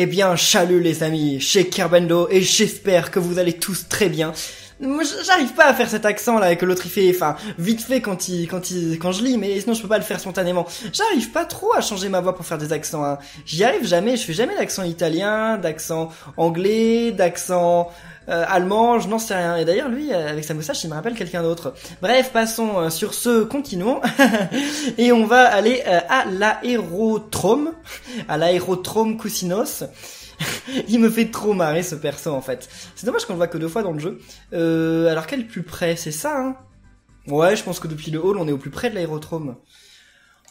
Eh bien, chalut les amis, chez Kerbendo, et j'espère que vous allez tous très bien. Moi, j'arrive pas à faire cet accent là que l'autre il fait, enfin, vite fait quand je lis, mais sinon je peux pas le faire spontanément. J'arrive pas trop à changer ma voix pour faire des accents, hein. J'y arrive jamais, je fais jamais d'accent italien, d'accent anglais, d'accent allemand, je n'en sais rien. Et d'ailleurs lui, avec sa moustache, il me rappelle quelqu'un d'autre. Bref, passons sur ce, continuons. Et on va aller à l'aérodrome Cousinos. Il me fait trop marrer ce perso en fait. C'est dommage qu'on le voit que 2 fois dans le jeu. Alors quel est le plus près, c'est ça hein? Ouais, je pense que depuis le hall on est au plus près de l'aérodrome.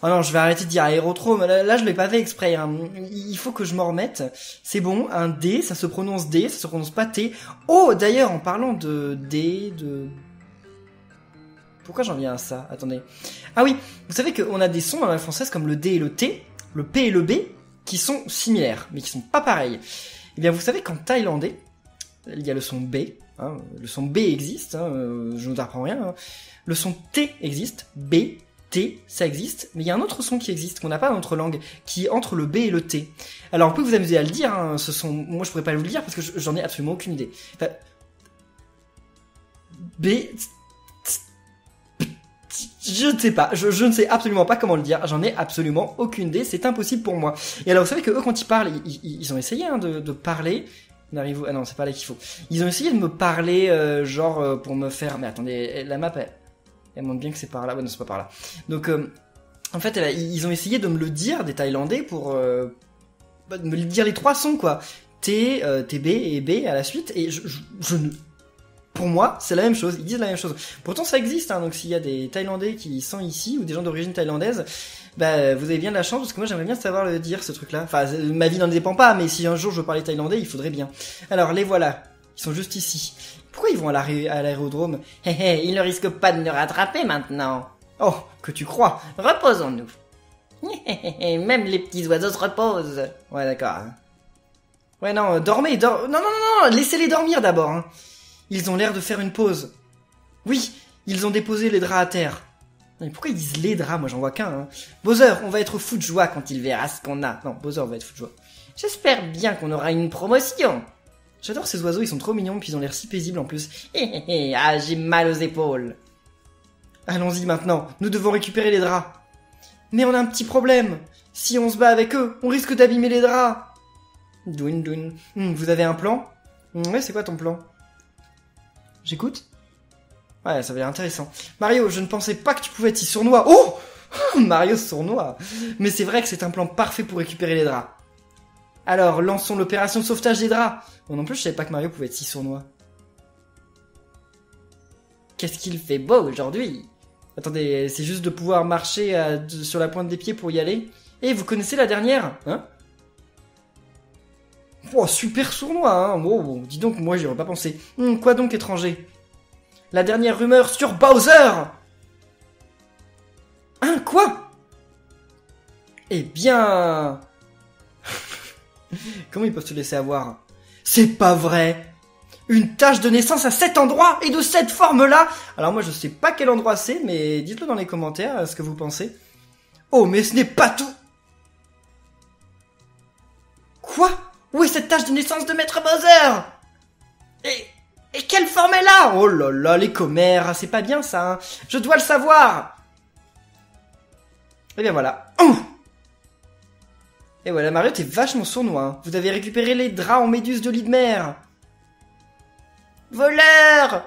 Oh non, je vais arrêter de dire aérodrome. Là je l'ai pas fait exprès. Hein. Il faut que je m'en remette. C'est bon, un D, ça se prononce D, ça se prononce pas T. Oh, d'ailleurs, en parlant de D, de... Pourquoi j'en viens à ça? Attendez. Ah oui, vous savez qu'on a des sons dans la langue française comme le D et le T, le P et le B, qui sont similaires, mais qui sont pas pareils. Eh bien, vous savez qu'en thaïlandais, il y a le son B, hein, le son B existe, hein, je ne vous apprends rien, hein. Le son T existe, B, T, ça existe, mais il y a un autre son qui existe, qu'on n'a pas dans notre langue, qui est entre le B et le T. Alors, vous pouvez vous amuser à le dire, hein, ce son, moi je pourrais pas vous le dire parce que j'en ai absolument aucune idée. Enfin, B... Je ne sais pas, je ne sais absolument pas comment le dire, j'en ai absolument aucune idée, c'est impossible pour moi. Et alors vous savez que eux quand ils parlent, ils ont essayé hein, de parler, ah non c'est pas là qu'il faut, ils ont essayé de me parler pour me faire, mais attendez, la map elle montre bien que c'est par là, ouais non c'est pas par là. Donc en fait ils ont essayé de me le dire, des Thaïlandais, pour de me dire les 3 sons quoi, T, TB et B à la suite, et je ne... Pour moi, c'est la même chose, ils disent la même chose. Pourtant, ça existe, hein, donc s'il y a des Thaïlandais qui sont ici, ou des gens d'origine thaïlandaise, bah, vous avez bien de la chance, parce que moi, j'aimerais bien savoir le dire, ce truc-là. Enfin, ma vie n'en dépend pas, mais si un jour je veux parler thaïlandais, il faudrait bien. Alors, les voilà. Ils sont juste ici. Pourquoi ils vont à l'aérodrome? Hé hé, ils ne risquent pas de nous rattraper maintenant. Oh, que tu crois. Reposons-nous. Même les petits oiseaux se reposent. Ouais, d'accord. Ouais, non, dormez, non, laissez-les dormir d'abord, hein. Ils ont l'air de faire une pause. Oui, ils ont déposé les draps à terre. Mais pourquoi ils disent les draps? Moi j'en vois qu'un. Hein. Bowser, on va être fou de joie quand il verra ce qu'on a. Non, Bowser va être fou de joie. J'espère bien qu'on aura une promotion. J'adore ces oiseaux, ils sont trop mignons, puis ils ont l'air si paisibles en plus. Ah, j'ai mal aux épaules. Allons-y maintenant, nous devons récupérer les draps. Mais on a un petit problème. Si on se bat avec eux, on risque d'abîmer les draps. Douin. Vous avez un plan? Ouais, c'est quoi ton plan? J'écoute? Ouais, ça va l'air intéressant. Mario, je ne pensais pas que tu pouvais être si sournois. Oh! Mario sournois. Mais c'est vrai que c'est un plan parfait pour récupérer les draps. Alors, lançons l'opération sauvetage des draps. Moi non plus, je savais pas que Mario pouvait être si sournois. Qu'est-ce qu'il fait beau aujourd'hui? Attendez, c'est juste de pouvoir marcher sur la pointe des pieds pour y aller. Et vous connaissez la dernière? Hein? Oh, super sournois, hein. Oh, dis donc, moi, j'y aurais pas pensé. Quoi donc, étranger? La dernière rumeur sur Bowser! Hein, quoi? Eh bien... Comment ils peuvent se laisser avoir? C'est pas vrai! Une tache de naissance à cet endroit et de cette forme-là! Alors moi, je sais pas quel endroit c'est, mais dites-le dans les commentaires, ce que vous pensez. Oh, mais ce n'est pas tout! Quoi? Où est cette tache de naissance de Maître Bowser? Et quelle forme est là? Oh là là, les commères, c'est pas bien ça, hein. Je dois le savoir. Et bien voilà. Et voilà, Mario, t'es vachement sournois, hein. Vous avez récupéré les draps en méduse de lit de mer. Voleurs!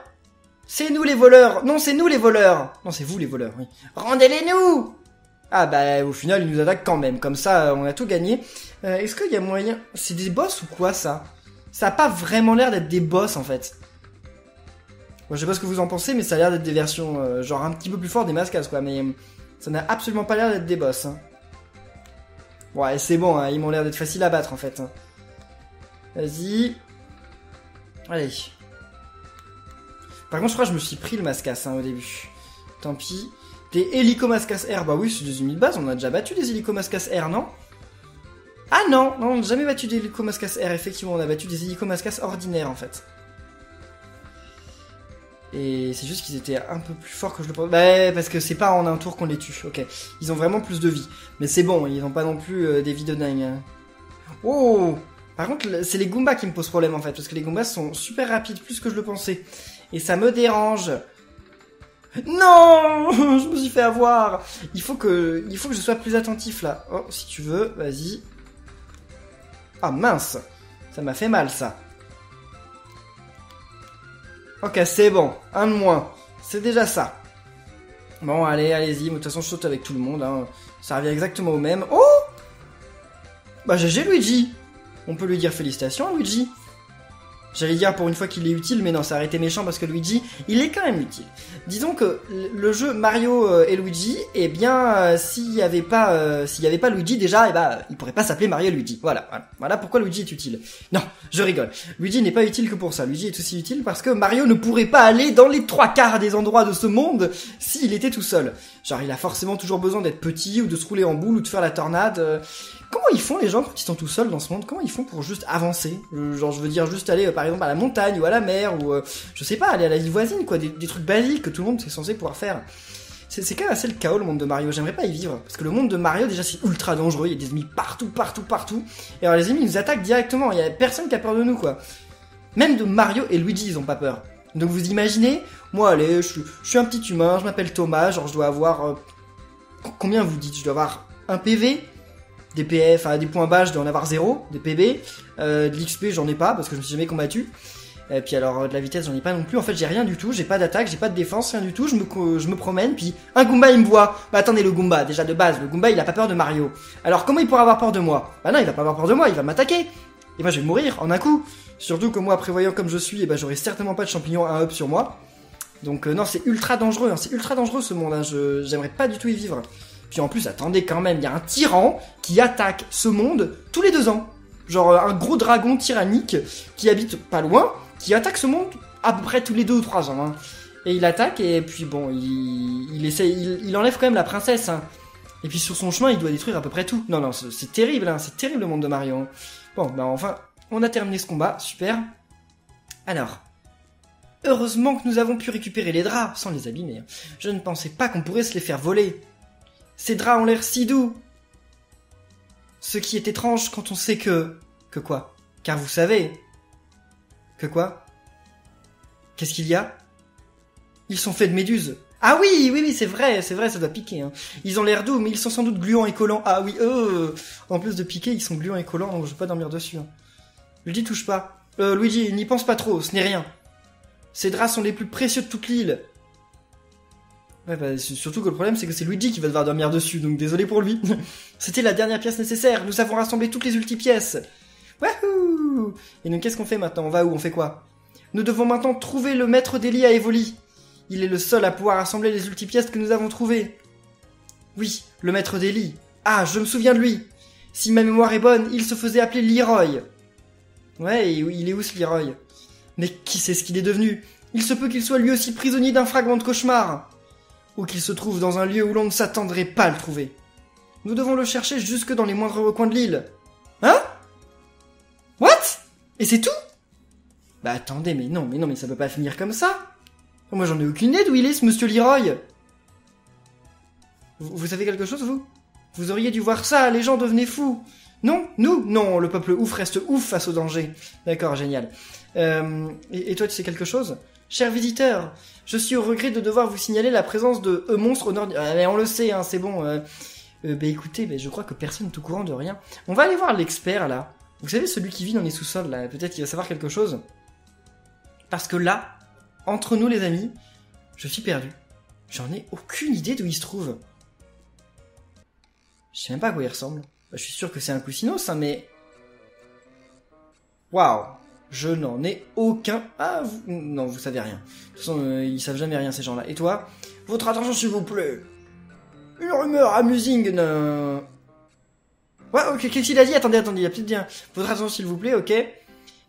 C'est nous les voleurs. Non, c'est nous les voleurs. Non, c'est vous les voleurs, oui. Rendez-les nous! Ah bah au final ils nous attaquent quand même, comme ça on a tout gagné. Est-ce qu'il y a moyen... C'est des boss ou quoi ça? Ça a pas vraiment l'air d'être des boss en fait. Bon, je sais pas ce que vous en pensez, mais ça a l'air d'être des versions genre un petit peu plus fortes des Mascas quoi, mais ça n'a absolument pas l'air d'être des boss. Hein. Ouais c'est bon, hein, ils m'ont l'air d'être faciles à battre en fait. Hein. Vas-y. Allez. Par contre je crois que je me suis pris le Mascas hein, au début. Tant pis. Des hélicomascas R, bah oui, c'est des ennemis de base, on a déjà battu des hélicomascas R, non? Ah non, on n'a jamais battu des hélicomascas R, effectivement, on a battu des hélicomascas ordinaires, en fait. Et c'est juste qu'ils étaient un peu plus forts que je le pensais. Bah, parce que c'est pas en un tour qu'on les tue, ok. Ils ont vraiment plus de vie. Mais c'est bon, ils n'ont pas non plus des vies de dingue. Hein. Oh! Par contre, c'est les Goombas qui me posent problème en fait, parce que les Goombas sont super rapides, plus que je le pensais. Et ça me dérange. Non, je me suis fait avoir. Il faut que je sois plus attentif là. Oh, si tu veux, vas-y. Ah mince, ça m'a fait mal ça. Ok, c'est bon, un de moins. C'est déjà ça. Bon, allez-y. De toute façon, je saute avec tout le monde. Hein. Ça revient exactement au même. Oh! Bah, GG Luigi. On peut lui dire félicitations, Luigi. J'allais dire pour une fois qu'il est utile, mais non, ça aurait été méchant parce que Luigi, il est quand même utile. Disons que le jeu Mario et Luigi, eh bien, s'il y avait pas Luigi déjà, eh ben, il pourrait pas s'appeler Mario et Luigi. Voilà pourquoi Luigi est utile. Non, je rigole. Luigi n'est pas utile que pour ça. Luigi est aussi utile parce que Mario ne pourrait pas aller dans les 3/4 des endroits de ce monde s'il était tout seul. Genre, il a forcément toujours besoin d'être petit ou de se rouler en boule ou de faire la tornade. Comment ils font les gens quand ils sont tout seuls dans ce monde? Comment ils font pour juste avancer? Genre, je veux dire, juste aller par exemple à la montagne ou à la mer ou je sais pas, aller à la ville voisine, quoi, des trucs basiques que tout le monde est censé pouvoir faire. C'est quand même assez le chaos le monde de Mario, j'aimerais pas y vivre. Parce que le monde de Mario déjà c'est ultra dangereux, il y a des ennemis partout. Et alors les ennemis nous attaquent directement, il y a personne qui a peur de nous quoi. Même de Mario et Luigi ils ont pas peur. Donc vous imaginez, moi allez, je suis un petit humain, je m'appelle Thomas, genre je dois avoir... combien vous dites? Je dois avoir un PV, des PF, des points bas, je dois en avoir 0, des PB, de l'XP j'en ai pas parce que je me suis jamais combattu. Et puis alors de la vitesse j'en ai pas non plus, en fait j'ai rien du tout, j'ai pas d'attaque, j'ai pas de défense, rien du tout, je me promène, puis un Goomba il me voit. Bah attendez, le Goomba, déjà de base, le Goomba il a pas peur de Mario. Alors comment il pourra avoir peur de moi? Bah non, il va pas avoir peur de moi, il va m'attaquer. Et moi je vais mourir en un coup. Surtout que moi prévoyant comme je suis, bah j'aurai certainement pas de champignons à up sur moi. Donc non, c'est ultra dangereux, hein, c'est ultra dangereux ce monde, hein, j'aimerais pas du tout y vivre. Puis en plus, attendez quand même, il y a un tyran qui attaque ce monde tous les 2 ans. Genre un gros dragon tyrannique qui habite pas loin, qui attaque ce monde à peu près tous les 2 ou 3 ans. Hein. Et il attaque et puis bon, il enlève quand même la princesse. Hein. Et puis sur son chemin, il doit détruire à peu près tout. Non, c'est terrible, hein, c'est terrible le monde de Mario. Hein. Bon, bah enfin, on a terminé ce combat, super. Alors, heureusement que nous avons pu récupérer les draps sans les abîmer. Je ne pensais pas qu'on pourrait se les faire voler. Ces draps ont l'air si doux. Ce qui est étrange quand on sait que... Que quoi? Car vous savez... Que quoi? Qu'est-ce qu'il y a? Ils sont faits de méduses. Ah oui, c'est vrai, ça doit piquer. Hein. Ils ont l'air doux, mais ils sont sans doute gluants et collants. Ah oui, en plus de piquer, ils sont gluants et collants, donc je vais pas dormir dessus. Hein. Luigi, touche pas. Luigi, n'y pense pas trop, ce n'est rien. Ces draps sont les plus précieux de toute l'île. Ouais, bah, surtout que le problème, c'est que c'est Luigi qui va devoir dormir dessus, donc désolé pour lui. C'était la dernière pièce nécessaire, nous avons rassemblé toutes les ulti-pièces. Wouhou! Et donc, qu'est-ce qu'on fait maintenant? On va où? On fait quoi? Nous devons maintenant trouver le maître d'Eli à Evoli. Il est le seul à pouvoir rassembler les ulti-pièces que nous avons trouvées. Oui, le maître d'Eli. Ah, je me souviens de lui. Si ma mémoire est bonne, il se faisait appeler Leroy. Ouais, et il est où ce Leroy? Mais qui sait ce qu'il est devenu? Il se peut qu'il soit lui aussi prisonnier d'un fragment de cauchemar. Ou qu'il se trouve dans un lieu où l'on ne s'attendrait pas à le trouver. Nous devons le chercher jusque dans les moindres recoins de l'île. Hein? What? Et c'est tout? Bah attendez, mais ça peut pas finir comme ça. Moi j'en ai aucune idée d'où il est ce monsieur Leroy. Vous savez quelque chose vous? Vous auriez dû voir ça, les gens devenaient fous. Non? Nous? Non, le peuple ouf reste ouf face au danger. D'accord, génial. Et toi tu sais quelque chose? Cher visiteur, je suis au regret de devoir vous signaler la présence de monstres au nord... mais on le sait, hein, c'est bon. Bah écoutez, je crois que personne n'est au courant de rien. On va aller voir l'expert, là. Vous savez, celui qui vit dans les sous-sols, là. Peut-être qu'il va savoir quelque chose. Parce que là, entre nous les amis, je suis perdu. J'en ai aucune idée d'où il se trouve. Je sais même pas à quoi il ressemble. Bah, je suis sûr que c'est un cousinos, hein, mais... Waouh! Je n'en ai aucun... Ah, vous... Non, vous savez rien. De toute façon, ils savent jamais rien, ces gens-là. Et toi? Votre attention, s'il vous plaît. Une rumeur amusing, non... Ouais, ok, qu'est-ce qu'il a dit? Attendez, il a peut-être bien. Votre attention, s'il vous plaît, ok.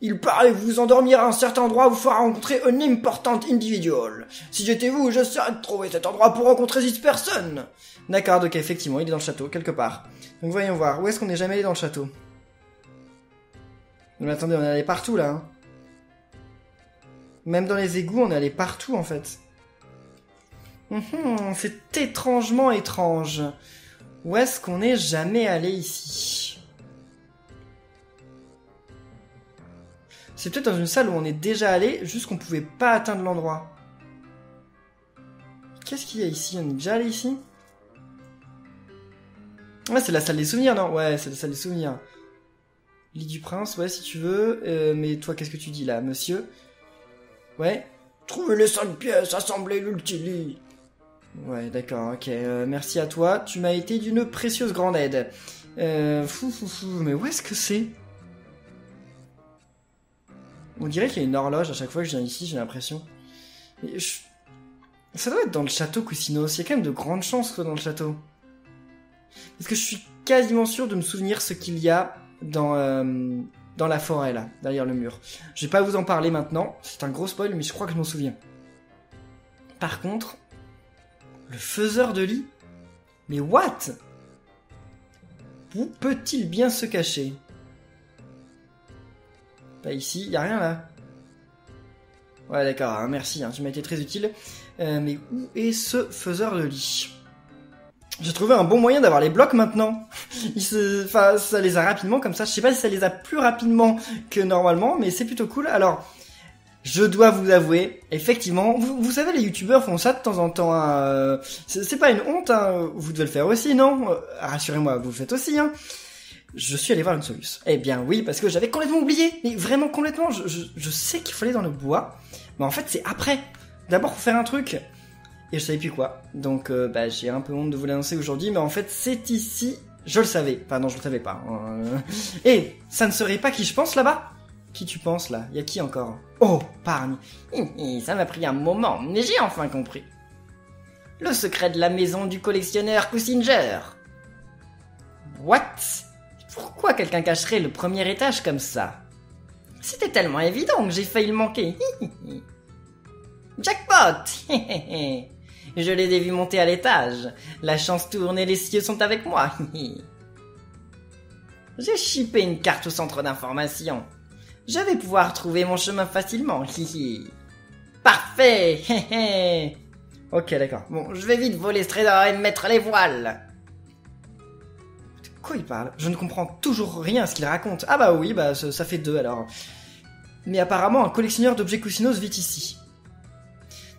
Il paraît que vous endormir à un certain endroit vous fera rencontrer un important individual. Si j'étais vous, j'essaierais de trouver cet endroit pour rencontrer cette personne. D'accord, ok, effectivement, il est dans le château, quelque part. Donc voyons voir, où est-ce qu'on n'est jamais allé dans le château? Mais attendez, on est allé partout, là. Hein. Même dans les égouts, on est allé partout, en fait. C'est étrangement étrange. Où est-ce qu'on n'est jamais allé ici? C'est peut-être dans une salle où on est déjà allé, juste qu'on pouvait pas atteindre l'endroit. Qu'est-ce qu'il y a ici? On est déjà allé ici? Ouais, c'est la salle des souvenirs, non? Ouais, c'est la salle des souvenirs. Lit du prince, ouais, si tu veux. Mais toi, qu'est-ce que tu dis, là, monsieur? Ouais. Trouvez les 5 pièces, assemblez l'ultili. Ouais, d'accord, ok. Merci à toi. Tu m'as été d'une précieuse grande aide. Mais où est-ce que c'est? On dirait qu'il y a une horloge à chaque fois que je viens ici, j'ai l'impression. Ça doit être dans le château Cousinos. Il y a quand même de grandes chances que ce soit dans le château. Parce que je suis quasiment sûr de me souvenir ce qu'il y a dans la forêt, là, derrière le mur. Je vais pas vous en parler maintenant. C'est un gros spoil, mais je crois que je m'en souviens. Par contre, le faiseur de lit? Mais what? Où peut-il bien se cacher? Pas ici, y a rien là. Ouais d'accord, hein, merci, hein, tu m'as été très utile. Mais où est ce faiseur de lit? J'ai trouvé un bon moyen d'avoir les blocs maintenant. Enfin, ça les a rapidement comme ça. Je sais pas si ça les a plus rapidement que normalement, mais c'est plutôt cool. Alors, je dois vous avouer, effectivement, vous savez, les youtubeurs font ça de temps en temps. Hein. C'est pas une honte, hein. Vous devez le faire aussi, non? Rassurez-moi, vous le faites aussi. Hein. Je suis allé voir une solution. Eh bien oui, parce que j'avais complètement oublié. Mais vraiment complètement. Je sais qu'il faut aller dans le bois. Mais en fait, c'est après. D'abord, faut faire un truc. Et je savais plus quoi. Donc, j'ai un peu honte de vous l'annoncer aujourd'hui. Mais en fait, c'est ici. Je le savais. Enfin, non, je le savais pas. Et ça ne serait pas qui je pense là-bas? Qui tu penses là? Y a qui encore? Oh, Pargne. Ça m'a pris un moment, mais j'ai enfin compris. Le secret de la maison du collectionneur Cousinger. What? Pourquoi quelqu'un cacherait le premier étage comme ça? C'était tellement évident que j'ai failli le manquer. Jackpot. Je les ai vus monter à l'étage. La chance tourne et les cieux sont avec moi. J'ai chippé une carte au centre d'information. Je vais pouvoir trouver mon chemin facilement. Parfait. Ok, d'accord. Bon, je vais vite voler ce trésor et me mettre les voiles. De quoi il parle? Je ne comprends toujours rien à ce qu'il raconte. Ah bah oui, bah ça fait 2 alors. Mais apparemment, un collectionneur d'objets Cousinos vit ici.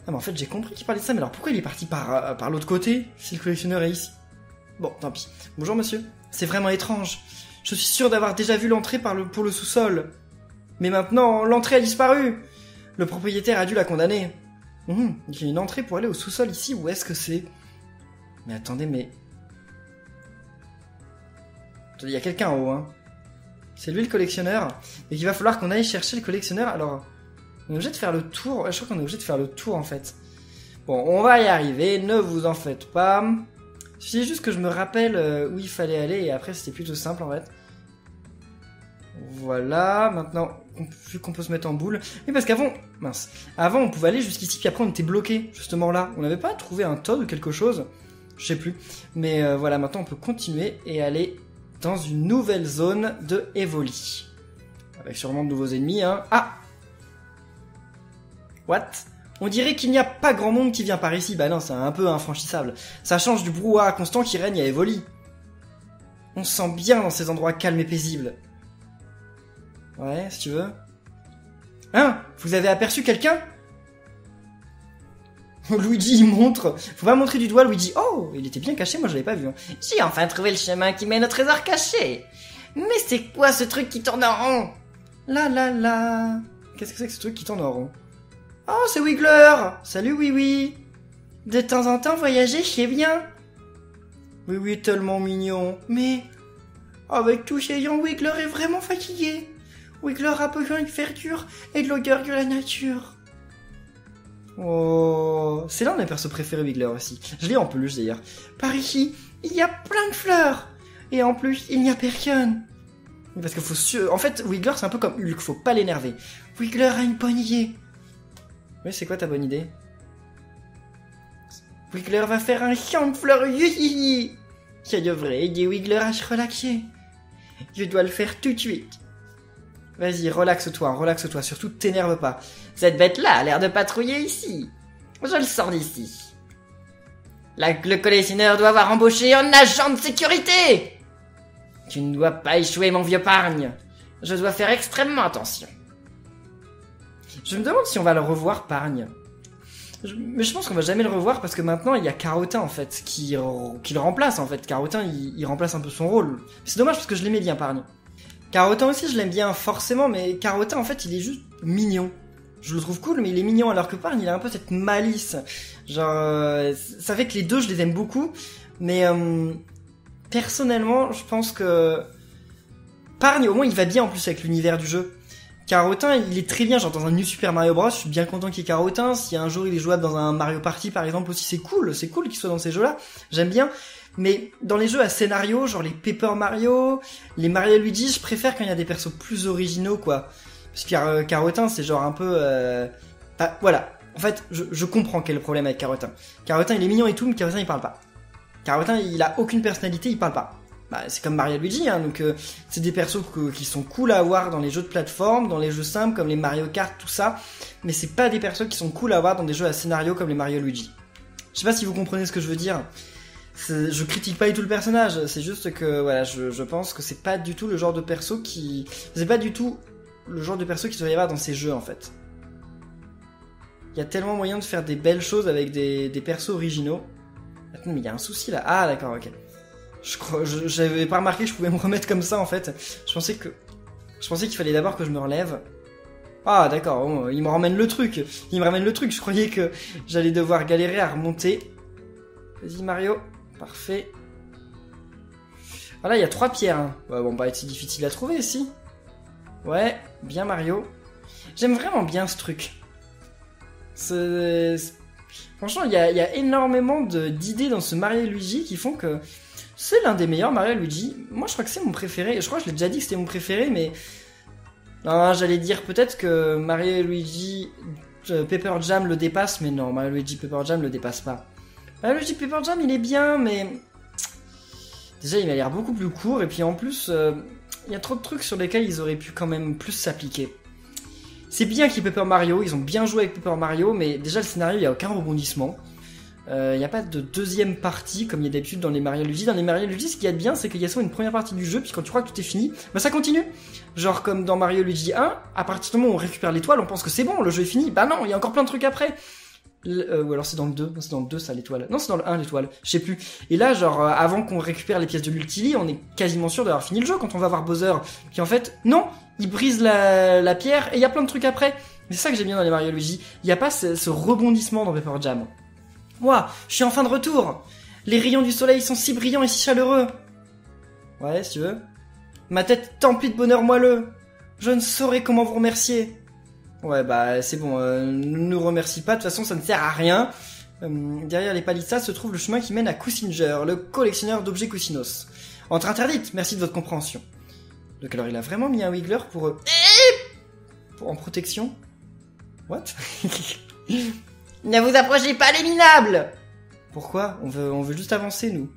Non mais en fait, j'ai compris qu'il parlait de ça, mais alors pourquoi il est parti par l'autre côté, si le collectionneur est ici? Bon, tant pis. Bonjour monsieur. C'est vraiment étrange. Je suis sûr d'avoir déjà vu l'entrée pour le sous-sol. Mais maintenant, l'entrée a disparu. Le propriétaire a dû la condamner. Il y a une entrée pour aller au sous-sol ici, où est-ce que c'est? Mais attendez, mais... Attendez, il y a quelqu'un en haut, hein. C'est lui le collectionneur. Et il va falloir qu'on aille chercher le collectionneur, alors... On est obligé de faire le tour. Je crois qu'on est obligé de faire le tour, en fait. Bon, on va y arriver, ne vous en faites pas. Il suffit juste que je me rappelle où il fallait aller, et après c'était plutôt simple, en fait. Voilà, maintenant, vu qu'on peut se mettre en boule. Oui, parce qu'avant, mince, avant on pouvait aller jusqu'ici, puis après on était bloqué, justement là. On n'avait pas trouvé un Toad ou quelque chose, je sais plus. Mais voilà, maintenant on peut continuer et aller dans une nouvelle zone de Evoli. Avec sûrement de nouveaux ennemis, hein. Ah! What? On dirait qu'il n'y a pas grand monde qui vient par ici. Bah non, c'est un peu infranchissable. Ça change du brouhaha constant qui règne à Evoli. On se sent bien dans ces endroits calmes et paisibles. Ouais, si tu veux. Hein? Vous avez aperçu quelqu'un? Luigi, il montre. Faut pas montrer du doigt, Luigi. Oh, il était bien caché, moi je l'avais pas vu. Hein. J'ai enfin trouvé le chemin qui mène au trésor caché. Mais c'est quoi ce truc qui tourne en rond? La. Qu'est-ce que c'est que ce truc qui tourne en rond? Oh, c'est Wiggler. Salut, oui. De temps en temps, voyager, c'est bien. Oui, tellement mignon. Mais, avec tout ces gens, Wiggler est vraiment fatigué. Wiggler a besoin de verdure et de l'odeur de la nature. Oh, c'est l'un de mes persos préférés, Wiggler aussi. Je l'ai en peluche d'ailleurs. Par ici, il y a plein de fleurs. Et en plus, il n'y a personne. Parce que en fait, Wiggler, c'est un peu comme Hulk, faut pas l'énerver. Wiggler a une bonne idée. Oui, c'est quoi ta bonne idée? Wiggler va faire un champ de fleurs. Ça devrait aider Wiggler à se relaxer. Je dois le faire tout de suite. Vas-y, relaxe-toi, surtout t'énerve pas. Cette bête-là a l'air de patrouiller ici. Je le sors d'ici. Le collectionneur doit avoir embauché un agent de sécurité. Tu ne dois pas échouer, mon vieux Pargne. Je dois faire extrêmement attention. Je me demande si on va le revoir, Pargne. Mais je pense qu'on va jamais le revoir parce que maintenant il y a Carotin en fait qui le remplace en fait. Carotin il remplace un peu son rôle. C'est dommage parce que je l'aimais bien, Pargne. Carotin aussi je l'aime bien forcément, mais Carotin en fait il est juste mignon. Je le trouve cool, mais il est mignon, alors que Pargne il a un peu cette malice. Genre ça fait que les deux je les aime beaucoup, mais personnellement je pense que Pargne au moins il va bien en plus avec l'univers du jeu. Carotin, il est très bien, genre dans un New Super Mario Bros, je suis bien content qu'il y ait Carotin. Si un jour il est jouable dans un Mario Party par exemple aussi, c'est cool qu'il soit dans ces jeux-là, j'aime bien. Mais dans les jeux à scénario, genre les Paper Mario, les Mario Luigi, je préfère quand il y a des persos plus originaux quoi. Parce que Carotin c'est genre un peu... Bah, voilà, en fait je comprends quel est le problème avec Carotin. Carotin il est mignon et tout, mais Carotin il parle pas. Carotin il a aucune personnalité, il parle pas. Bah, c'est comme Mario Luigi, hein, donc c'est des persos qui sont cool à avoir dans les jeux de plateforme, dans les jeux simples comme les Mario Kart, tout ça, mais c'est pas des persos qui sont cool à avoir dans des jeux à scénario comme les Mario Luigi. Je sais pas si vous comprenez ce que je veux dire. Je critique pas du tout le personnage, c'est juste que voilà, je pense que c'est pas du tout le genre de perso c'est pas du tout le genre de perso qu'il doit y avoir dans ces jeux en fait. Il y a tellement moyen de faire des belles choses avec des persos originaux. Attends, mais il y a un souci là. Ah d'accord, ok. J'avais pas remarqué que je pouvais me remettre comme ça en fait. Je pensais qu'il fallait d'abord que je me relève. Ah d'accord, bon, il me ramène le truc. Je croyais que j'allais devoir galérer à remonter. Vas-y Mario, parfait. Ah là il y a 3 pierres. Hein. Ouais, bon bah c'est difficile à trouver si. Ouais, bien Mario. J'aime vraiment bien ce truc. Franchement il y a énormément d'idées dans ce Mario Luigi qui font que c'est l'un des meilleurs Mario Luigi. Moi, je crois que c'est mon préféré. Je crois que je l'ai déjà dit que c'était mon préféré, mais... Non, j'allais dire peut-être que Mario Luigi Pepper Jam le dépasse, mais non, Mario Luigi Pepper Jam le dépasse pas. Mario Luigi Pepper Jam, il est bien, mais... Déjà, il a l'air beaucoup plus court, et puis en plus, il y a trop de trucs sur lesquels ils auraient pu quand même plus s'appliquer. C'est bien qu'il y ait Paper Mario, ils ont bien joué avec Paper Mario, mais déjà, le scénario, il n'y a aucun rebondissement. Il n'y a pas de deuxième partie comme il y a d'habitude dans les Mario Luigi. Dans les Mario Luigi, ce qu'il y a de bien, c'est qu'il y a souvent une première partie du jeu, puis quand tu crois que tout est fini, bah ça continue. Genre comme dans Mario Luigi 1, à partir du moment où on récupère l'étoile, on pense que c'est bon, le jeu est fini. Bah non, il y a encore plein de trucs après. Ou alors c'est dans le 2, non, c'est dans le 2 ça l'étoile. Non, c'est dans le 1 l'étoile, je sais plus. Et là, genre avant qu'on récupère les pièces de l'Ultili, on est quasiment sûr d'avoir fini le jeu quand on va voir Bowser. Puis en fait, non, il brise la pierre et il y a plein de trucs après. C'est ça que j'aime bien dans les Mario Luigi. Il n'y a pas ce rebondissement dans Pepper Jam. Moi, je suis enfin de retour. Les rayons du soleil sont si brillants et si chaleureux. Ouais, si tu veux. Ma tête est emplie de bonheur moelleux. Je ne saurais comment vous remercier. Ouais, bah c'est bon, ne nous remercie pas, de toute façon ça ne sert à rien. Derrière les palissades se trouve le chemin qui mène à Coussinger, le collectionneur d'objets Coussinos. Entrée interdite, merci de votre compréhension. Donc alors il a vraiment mis un Wiggler pour en protection. What? Ne vous approchez pas les minables! Pourquoi? On veut juste avancer, nous.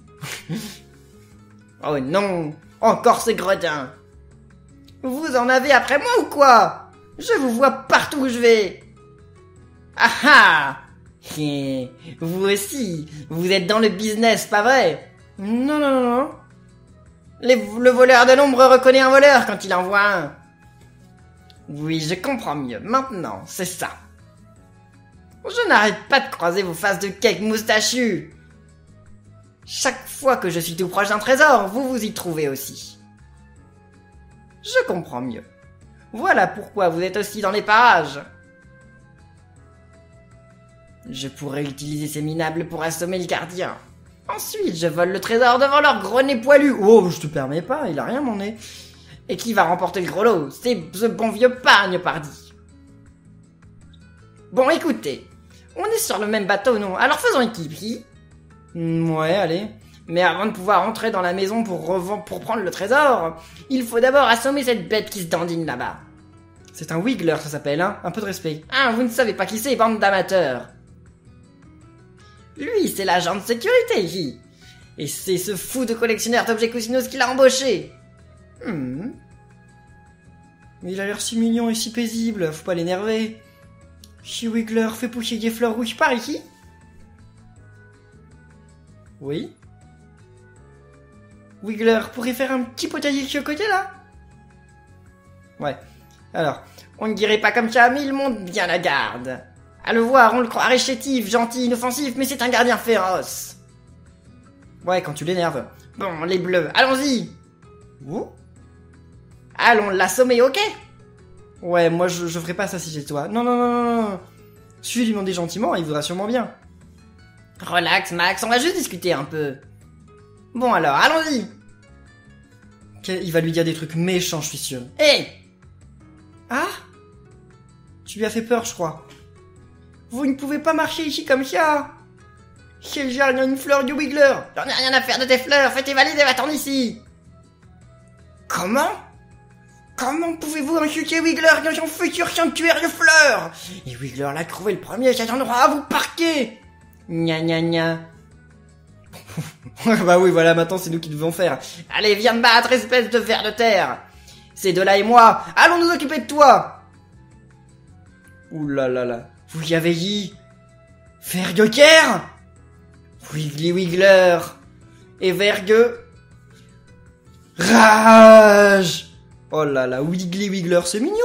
Oh non! Encore ces gredins! Vous en avez après moi ou quoi? Je vous vois partout où je vais! Ah ah! Vous aussi, vous êtes dans le business, pas vrai? Non, non, non, non. Le voleur de l'ombre reconnaît un voleur quand il en voit un. Oui, je comprends mieux. Maintenant, c'est ça. Je n'arrête pas de croiser vos faces de cake moustachu. Chaque fois que je suis tout proche d'un trésor, vous vous y trouvez aussi. Je comprends mieux. Voilà pourquoi vous êtes aussi dans les parages. Je pourrais utiliser ces minables pour assommer le gardien. Ensuite, je vole le trésor devant leur gros nez poilu. Oh, je te permets pas, il a rien mon nez. Et qui va remporter le gros lot? C'est ce bon vieux Pargne, pardi. Bon, écoutez. On est sur le même bateau, non? Alors faisons équipe, hi? Ouais, allez. Mais avant de pouvoir entrer dans la maison pour prendre le trésor, il faut d'abord assommer cette bête qui se dandine là-bas. C'est un Wiggler, ça s'appelle, hein? Un peu de respect. Ah, vous ne savez pas qui c'est, bande d'amateurs. Lui, c'est l'agent de sécurité, hi. Et c'est ce fou de collectionneur d'objets Coussinos qui l'a embauché. Mais il a l'air si mignon et si paisible, faut pas l'énerver. Hi Wiggler, fais pousser des fleurs rouges par ici. Oui. Wiggler, pourrait faire un petit potager de ce côté là? Ouais. Alors, On ne dirait pas comme ça, mais il monte bien la garde. À le voir, on le croirait chétif, gentil, inoffensif, mais c'est un gardien féroce. Ouais, quand tu l'énerves. Bon, les bleus, allons-y. Où? Allons l'assommer, ok? Ouais, moi je ferai pas ça si j'étais toi. Non, non, non, non, non. Je lui demander gentiment, il voudra sûrement bien. Relax, Max, on va juste discuter un peu. Bon alors, allons-y. Il va lui dire des trucs méchants, je suis sûr. Hé! Ah? Tu lui as fait peur, je crois. Vous ne pouvez pas marcher ici comme ça. C'est le jardin une fleur du Wiggler. J'en ai rien à faire de tes fleurs, fais tes valises et va-t'en ici. Comment? Comment pouvez-vous insulter Wiggler dans son futur sanctuaire de fleurs? Et Wiggler l'a trouvé le premier, cet endroit à vous parquer. Gna gna gna. Bah oui, voilà, maintenant c'est nous qui devons faire. Allez, viens me battre, espèce de ver de terre. Ces deux-là et moi, allons nous occuper de toi. Ouh là là là. Vous y avez dit Vergueker, Wiggly Wiggler et Vergue Rage. Oh là là, Wiggly Wiggler, c'est mignon.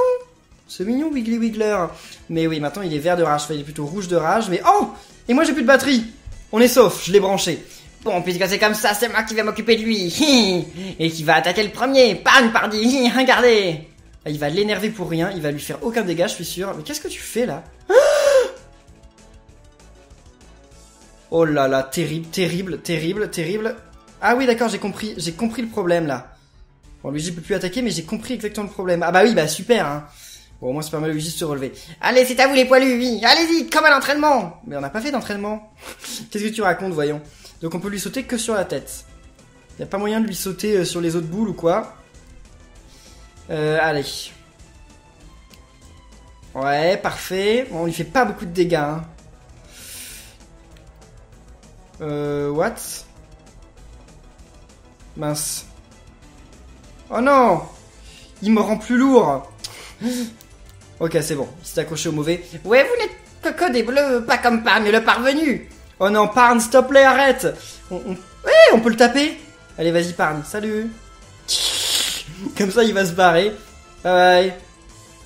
C'est mignon, Wiggly Wiggler. Mais oui, maintenant il est vert de rage, enfin il est plutôt rouge de rage, mais oh! Et moi j'ai plus de batterie. On est sauf, je l'ai branché. Bon, puisque c'est comme ça, c'est moi qui vais m'occuper de lui. Et qui va attaquer le premier. Pan, pardi, regardez. Il va l'énerver pour rien, il va lui faire aucun dégât, je suis sûr. Mais qu'est-ce que tu fais là? Oh là là, terrible, terrible, terrible, terrible. Ah oui, d'accord, j'ai compris le problème là. Bon, Luigi peut plus attaquer, mais j'ai compris exactement le problème. Ah bah oui, bah super, hein. Bon, au moins ça permet à Luigi de se relever. Allez, c'est à vous les poilus, oui. Allez-y, comme à l'entraînement. Mais on n'a pas fait d'entraînement. Qu'est-ce que tu racontes, voyons? Donc on peut lui sauter que sur la tête. Y a pas moyen de lui sauter sur les autres boules ou quoi? Allez. Ouais, parfait. Bon, on lui fait pas beaucoup de dégâts, hein. What? Mince. Oh non! Il me rend plus lourd! Ok, c'est bon. Il s'est accroché au mauvais. Ouais, vous n'êtes que des bleus, pas comme Parne le parvenu. Oh non, Parne, s'il te plaît, arrête! Ouais, on peut le taper? Allez, vas-y, Parne. Salut! Comme ça, il va se barrer. Bye bye.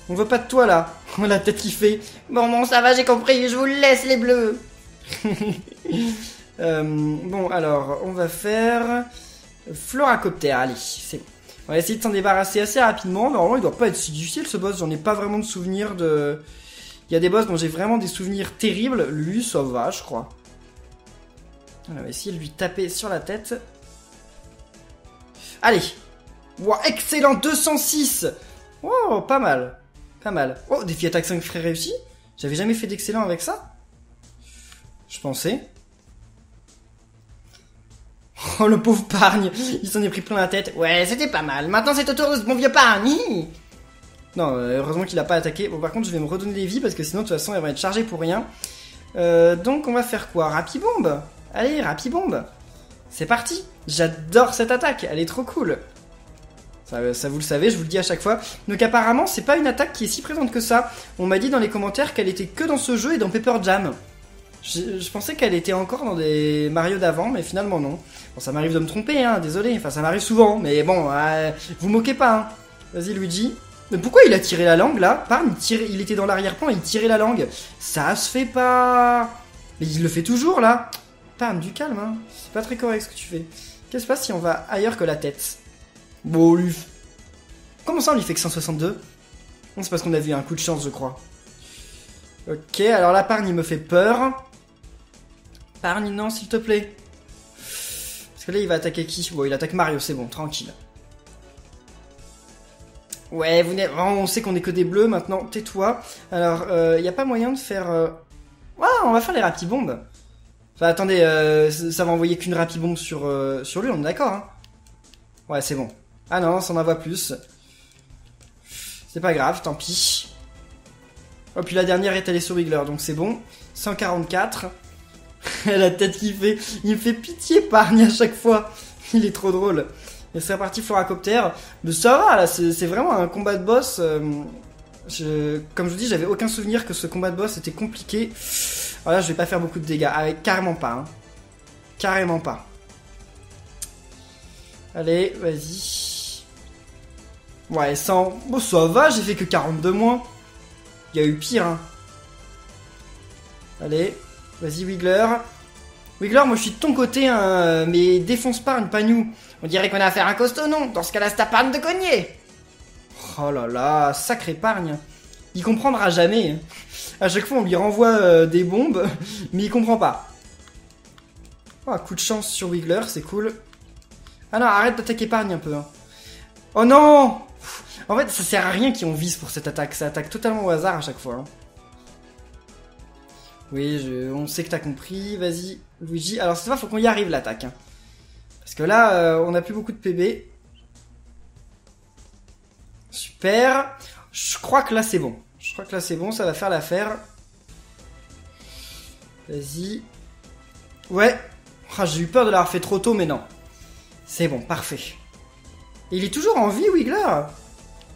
On veut pas de toi, là. On a la tête qui fait. Bon, ça va, j'ai compris. Je vous laisse, les bleus. Bon, alors, on va faire... Floracopter, allez, c'est bon. On va essayer de s'en débarrasser assez rapidement. Normalement, il doit pas être si difficile, ce boss. J'en ai pas vraiment de souvenirs de... Il y a des boss dont j'ai vraiment des souvenirs terribles. Lui, ça va, je crois. On va essayer de lui taper sur la tête. Allez. Wow, excellent, 206. Oh, pas mal. Pas mal. Oh, défi attaque 5 frais réussi. J'avais jamais fait d'excellent avec ça. Je pensais. Oh, le pauvre Pargne. Il s'en est pris plein la tête. Ouais, c'était pas mal. Maintenant, c'est au tour de mon vieux Pargne. Non, heureusement qu'il a pas attaqué. Bon, par contre, je vais me redonner des vies parce que sinon, de toute façon, elle va être chargée pour rien. Donc, on va faire quoi? Rapibombe. Allez, Rapibombe. C'est parti. J'adore cette attaque. Elle est trop cool. Ça, vous le savez, je vous le dis à chaque fois. Donc apparemment, c'est pas une attaque qui est si présente que ça. On m'a dit dans les commentaires qu'elle était que dans ce jeu et dans Paper Jam. Je pensais qu'elle était encore dans des Mario d'avant, mais finalement non. Bon, ça m'arrive de me tromper, hein, désolé. Enfin, ça m'arrive souvent, mais bon, vous moquez pas, hein. Vas-y, Luigi. Mais pourquoi il a tiré la langue, là? Parne, il était dans l'arrière-plan et il tirait la langue. Ça se fait pas. Mais il le fait toujours, là. Parne, du calme, hein. C'est pas très correct ce que tu fais. Qu'est-ce qui se passe si on va ailleurs que la tête? Bon, lui... Comment ça, on lui fait que 162? Non, c'est parce qu'on a vu un coup de chance, je crois. Ok, alors là, Pargne, il me fait peur. Pargne, non, s'il te plaît. Parce que là, il va attaquer qui? Bon, il attaque Mario, c'est bon, tranquille. Ouais, on sait qu'on est que des bleus, maintenant, tais-toi. Alors, y a pas moyen de faire... Ouais, on va faire les rapibombes. Enfin, attendez, ça va envoyer qu'une rapibombe sur lui, on est d'accord, hein? Ouais, c'est bon. Ah non, ça en envoie plus. C'est pas grave, tant pis. Oh, puis la dernière est allée sur Wiggler, donc c'est bon. 144. La tête qu'il fait. Il me fait pitié, Pargne, à chaque fois. Il est trop drôle. Et c'est reparti, Floracopter. Mais ça va, là, c'est vraiment un combat de boss. Comme je vous dis, j'avais aucun souvenir que ce combat de boss était compliqué. Alors là, je vais pas faire beaucoup de dégâts. Ah, carrément pas, hein. Carrément pas. Allez, vas-y. Ouais, 100. Bon, ça va, j'ai fait que 42 moins. Il y a eu pire, hein. Allez, vas-y Wiggler. Wiggler, moi je suis de ton côté, hein, mais défonce pas une pagnou. On dirait qu'on a affaire à un costaud, non? Dans ce cas-là, c'est ta panne de cogner. Oh là là, sacré épargne. Il comprendra jamais. À chaque fois on lui renvoie des bombes, mais il comprend pas. Oh, coup de chance sur Wiggler, c'est cool. Ah non, arrête d'attaquer épargne un peu. Hein. Oh non! En fait, ça sert à rien qu'on vise pour cette attaque. Ça attaque totalement au hasard à chaque fois. Hein. Oui, on sait que t'as compris. Vas-y, Luigi. Alors cette fois, faut qu'on y arrive l'attaque. Hein. Parce que là, on a plus beaucoup de PB. Super. Je crois que là, c'est bon. Je crois que là, c'est bon. Ça va faire l'affaire. Vas-y. Ouais. Ah, j'ai eu peur de l'avoir fait trop tôt, mais non. C'est bon, parfait. Et il est toujours en vie, Wiggler.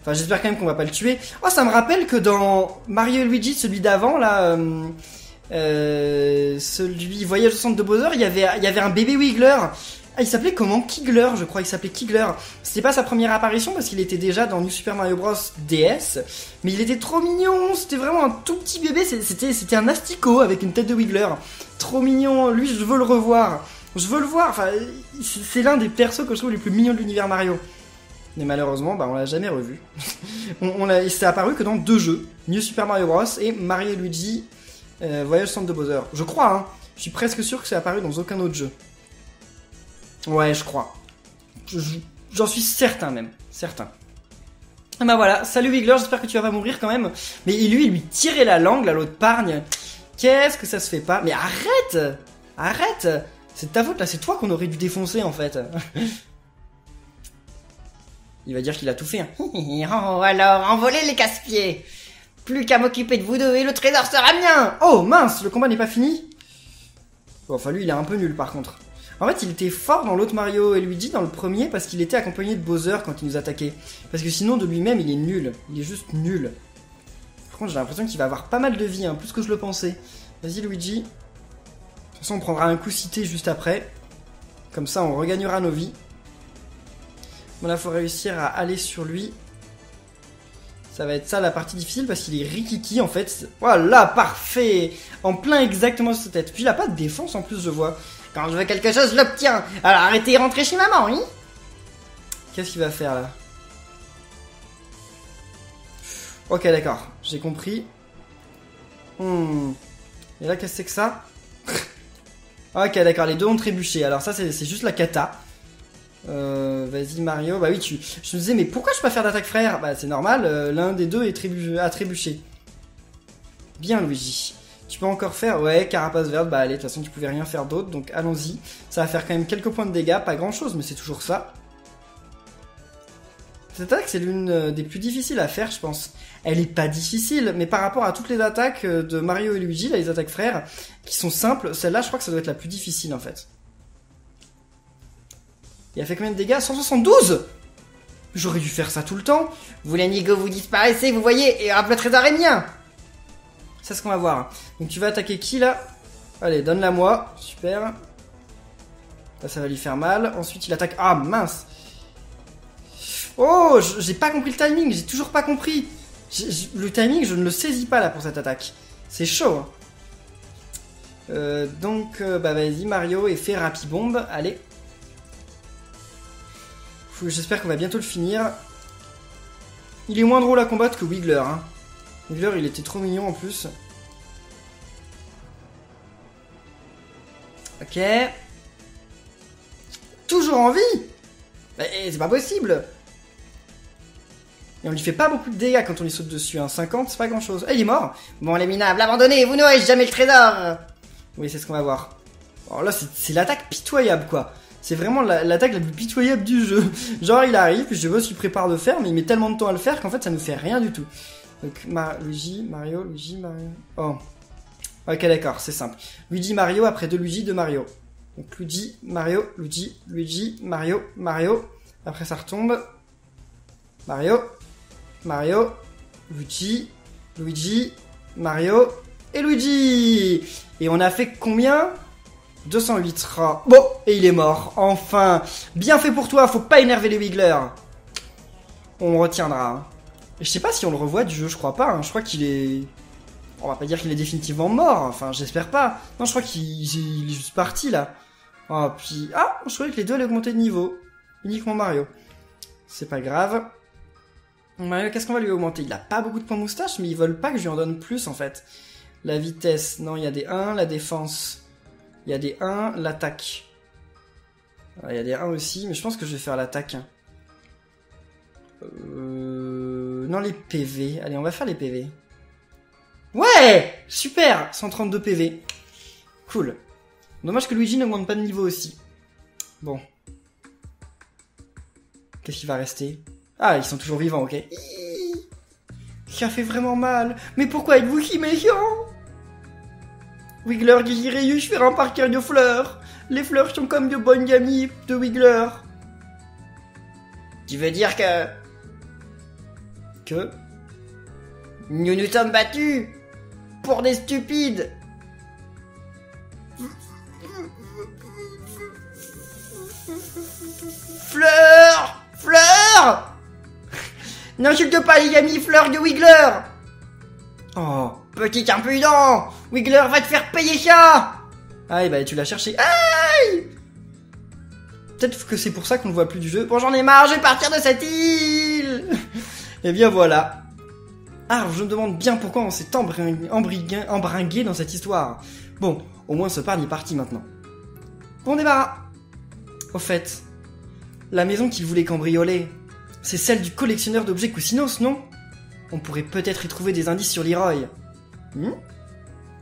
Enfin, j'espère quand même qu'on va pas le tuer. Oh, ça me rappelle que dans Mario et Luigi, celui d'avant, là... celui Voyage au centre de Bowser, il y avait un bébé Wiggler. Ah, il s'appelait comment? Kigler, je crois, il s'appelait Kigler. C'était pas sa première apparition parce qu'il était déjà dans New Super Mario Bros DS, mais il était trop mignon, c'était vraiment un tout petit bébé, c'était un asticot avec une tête de Wiggler. Trop mignon, lui je veux le revoir. Je veux le voir, enfin, c'est l'un des persos que je trouve les plus mignons de l'univers Mario. Mais malheureusement, bah, on l'a jamais revu. C'est apparu que dans 2 jeux, New Super Mario Bros et Mario et Luigi Voyage au centre de Bowser. Je crois, hein. Je suis presque sûr que c'est apparu dans aucun autre jeu. Ouais, je crois. J'en suis certain même. Certain. Ah bah voilà, salut Wiggler, j'espère que tu vas pas mourir quand même. Mais lui, il lui tirait la langue, là, l'autre pargne. Qu'est-ce que ça se fait pas? Mais arrête! Arrête! C'est de ta faute, là, c'est toi qu'on aurait dû défoncer, en fait. Il va dire qu'il a tout fait. Hein. Oh, alors, envolez les casse-pieds. Plus qu'à m'occuper de vous deux et le trésor sera mien. Oh mince, le combat n'est pas fini. Bon, enfin lui il est un peu nul par contre. En fait il était fort dans l'autre Mario et Luigi dans le premier parce qu'il était accompagné de Bowser quand il nous attaquait. Parce que sinon de lui-même il est nul. Il est juste nul. Par contre j'ai l'impression qu'il va avoir pas mal de vie, hein, plus que je le pensais. Vas-y Luigi. De toute façon on prendra un coup cité juste après. Comme ça on regagnera nos vies. Bon là faut réussir à aller sur lui. Ça va être ça la partie difficile parce qu'il est rikiki en fait. Voilà, parfait. En plein exactement sur sa tête. Puis il a pas de défense en plus je vois. Quand je veux quelque chose, je l'obtiens. Alors arrêtez et rentrez chez maman, oui. Qu'est-ce qu'il va faire là? Ok d'accord, j'ai compris. Et là qu'est-ce que c'est que ça? Ok d'accord, les deux ont trébuché. Alors ça c'est juste la cata. Vas-y Mario, bah oui je me disais mais pourquoi je peux pas faire d'attaque frère? Bah c'est normal, l'un des deux a trébuché. Bien Luigi. Tu peux encore faire, ouais, carapace verte, bah allez, de toute façon tu pouvais rien faire d'autre, donc allons-y. Ça va faire quand même quelques points de dégâts, pas grand chose mais c'est toujours ça. Cette attaque c'est l'une des plus difficiles à faire je pense. Elle est pas difficile, mais par rapport à toutes les attaques de Mario et Luigi, là les attaques frères, qui sont simples, celle-là je crois que ça doit être la plus difficile en fait. Il a fait combien de dégâts? 172. J'aurais dû faire ça tout le temps. Vous les nigauds, vous disparaissez, vous voyez, et hop, le trésor est mien. C'est ce qu'on va voir. Donc tu vas attaquer qui là? Allez, donne-la moi. Super. Là, ça va lui faire mal. Ensuite, il attaque... Ah, mince. Oh, j'ai pas compris le timing. J'ai toujours pas compris. Le timing, je ne le saisis pas là pour cette attaque. C'est chaud. Hein. Donc, bah vas-y, Mario, et fais Rapibombe. Allez. J'espère qu'on va bientôt le finir. Il est moins drôle à combattre que Wiggler. Hein. Wiggler, il était trop mignon en plus. Ok. Toujours en vie? C'est pas possible. Et on lui fait pas beaucoup de dégâts quand on lui saute dessus. Hein. 50, c'est pas grand chose. Il est mort. Bon, les minables, abandonnez, vous n'aurez jamais le trésor. Oui, c'est ce qu'on va voir. Alors là, c'est l'attaque pitoyable, quoi. C'est vraiment l'attaque la plus pitoyable du jeu. Genre il arrive, puis je sais pas ce qu'il prépare de faire, mais il met tellement de temps à le faire qu'en fait ça nous fait rien du tout. Donc Luigi, Mario. Oh. Ok d'accord, c'est simple. Luigi, Mario, après 2 Luigi, 2 Mario. Donc Luigi, Mario, Luigi, Mario. Après ça retombe. Mario, Luigi, Mario et Luigi. Et on a fait combien? 208. Bon, et il est mort. Enfin, bien fait pour toi, faut pas énerver les Wiggler. On retiendra. Et je sais pas si on le revoit du jeu, je crois pas. Hein. Je crois qu'il est... On va pas dire qu'il est définitivement mort, enfin j'espère pas. Non, je crois qu'il est juste parti là. Oh, puis... Ah, je croyais que les deux allaient augmenter de niveau. Uniquement Mario. C'est pas grave. Mario, qu'est-ce qu'on va lui augmenter? Il a pas beaucoup de points moustache, mais ils veulent pas que je lui en donne plus en fait. La vitesse, non, il y a des 1. La défense, il y a des 1. L'attaque. Il y a des 1 aussi, mais je pense que je vais faire l'attaque. Non, les PV. Allez, on va faire les PV. Ouais! Super! 132 PV. Cool. Dommage que Luigi n'augmente pas de niveau aussi. Bon. Qu'est-ce qui va rester? Ah, ils sont toujours vivants, ok. Ça fait vraiment mal. Mais pourquoi êtes-vous si méchant? Wiggler désirait faire un parterre de fleurs. Les fleurs sont comme de bonnes amies de Wiggler. Tu veux dire que... Que? Nous nous sommes battus pour des stupides. Fleurs! Fleurs! N'insulte pas les amis fleurs de Wiggler! Oh. Petit impudent! Wiggler va te faire payer ça! Aïe, bah tu l'as cherché. Aïe! Peut-être que c'est pour ça qu'on ne voit plus du jeu. Bon, j'en ai marre, je vais partir de cette île! Et bien voilà. Ah, je me demande bien pourquoi on s'est embringué dans cette histoire. Bon, au moins ce parle est parti maintenant. Bon débarras. Au fait, la maison qu'il voulait cambrioler, c'est celle du collectionneur d'objets Cousinos, non? On pourrait peut-être y trouver des indices sur Leroy.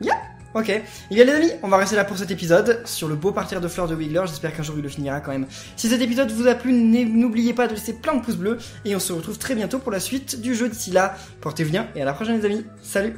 Yeah. Ok. Et bien les amis, on va rester là pour cet épisode sur le beau parterre de fleurs de Wiggler. J'espère qu'un jour il le finira quand même. Si cet épisode vous a plu, n'oubliez pas de laisser plein de pouces bleus. Et on se retrouve très bientôt pour la suite du jeu. D'ici là, portez-vous bien et à la prochaine les amis. Salut!